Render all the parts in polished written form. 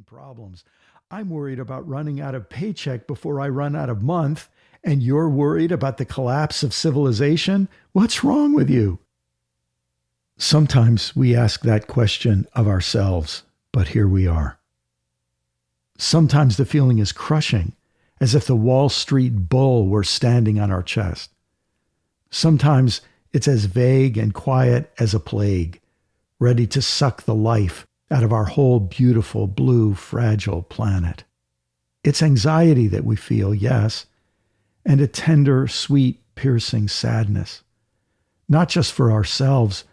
problems. I'm worried about running out of paycheck before I run out of month, and you're worried about the collapse of civilization? What's wrong with you? Sometimes we ask that question of ourselves, but here we are. Sometimes the feeling is crushing, as if the Wall Street bull were standing on our chest. Sometimes it's as vague and quiet as a plague, ready to suck the life out of our whole beautiful, blue, fragile planet. It's anxiety that we feel, yes, and a tender, sweet, piercing sadness, not just for ourselves,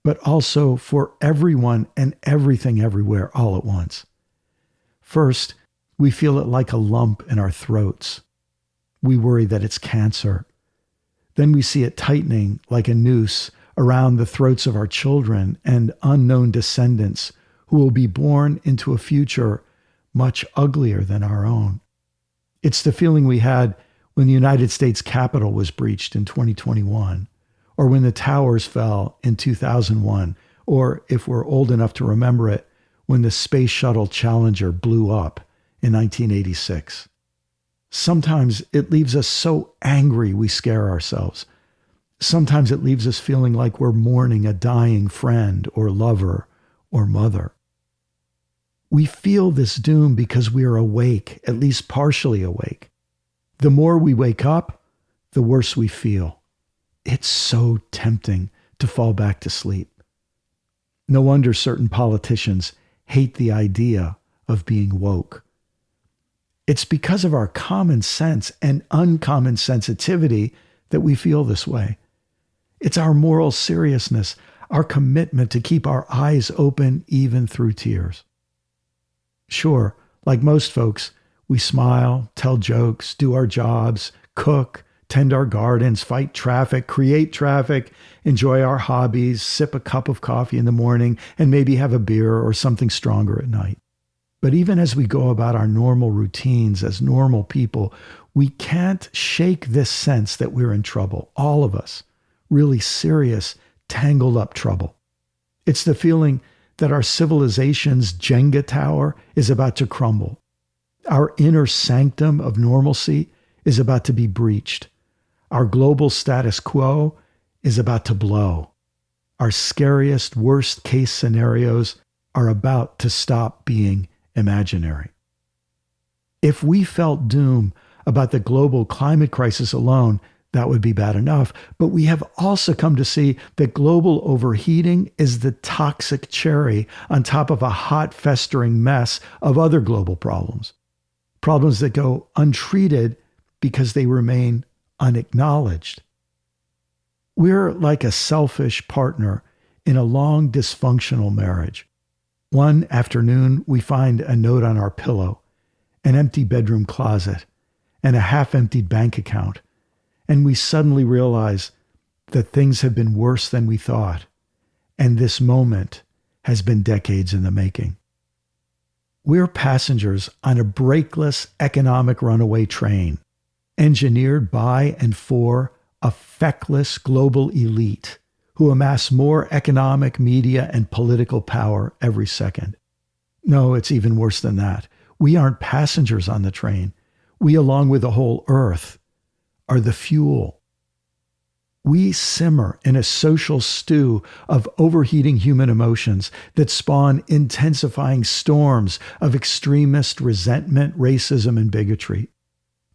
but also for everyone and everything everywhere all at once. First, we feel it like a lump in our throats. We worry that it's cancer. Then we see it tightening like a noose around the throats of our children and unknown descendants who will be born into a future much uglier than our own. It's the feeling we had when the United States Capitol was breached in 2021, or when the towers fell in 2001, or if we're old enough to remember it, when the Space Shuttle Challenger blew up in 1986. Sometimes it leaves us so angry we scare ourselves. Sometimes it leaves us feeling like we're mourning a dying friend or lover or mother. We feel this doom because we are awake, at least partially awake. The more we wake up, the worse we feel. It's so tempting to fall back to sleep. No wonder certain politicians hate the idea of being woke. It's because of our common sense and uncommon sensitivity that we feel this way. It's our moral seriousness, our commitment to keep our eyes open even through tears. Sure, like most folks, we smile, tell jokes, do our jobs, cook, tend our gardens, fight traffic, create traffic, enjoy our hobbies, sip a cup of coffee in the morning, and maybe have a beer or something stronger at night. But even as we go about our normal routines as normal people, we can't shake this sense that we're in trouble, all of us, really serious, tangled up trouble. It's the feeling that our civilization's Jenga tower is about to crumble. Our inner sanctum of normalcy is about to be breached. Our global status quo is about to blow. Our scariest, worst case scenarios are about to stop being imaginary. If we felt doom about the global climate crisis alone, that would be bad enough. But we have also come to see that global overheating is the toxic cherry on top of a hot, festering mess of other global problems. Problems that go untreated because they remain unacknowledged. We're like a selfish partner in a long, dysfunctional marriage. One afternoon, we find a note on our pillow, an empty bedroom closet, and a half-emptied bank account. And we suddenly realize that things have been worse than we thought, and this moment has been decades in the making. We're passengers on a brakeless economic runaway train, engineered by and for a feckless global elite who amass more economic, media, and political power every second. No, it's even worse than that. We aren't passengers on the train. We, along with the whole earth, are the fuel. We simmer in a social stew of overheating human emotions that spawn intensifying storms of extremist resentment, racism, and bigotry.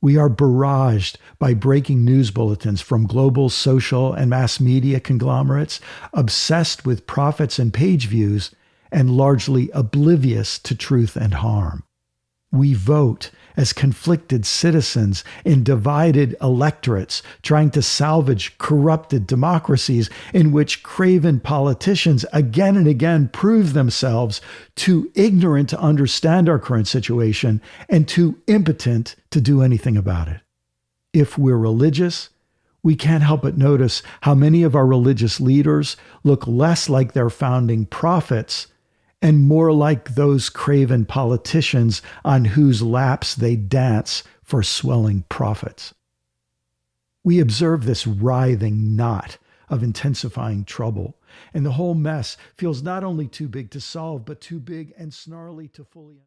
We are barraged by breaking news bulletins from global social and mass media conglomerates, obsessed with profits and page views, and largely oblivious to truth and harm. We vote as conflicted citizens in divided electorates, trying to salvage corrupted democracies in which craven politicians again and again prove themselves too ignorant to understand our current situation and too impotent to do anything about it. If we're religious, we can't help but notice how many of our religious leaders look less like their founding prophets and more like those craven politicians on whose laps they dance for swelling profits. We observe this writhing knot of intensifying trouble, and the whole mess feels not only too big to solve, but too big and snarly to fully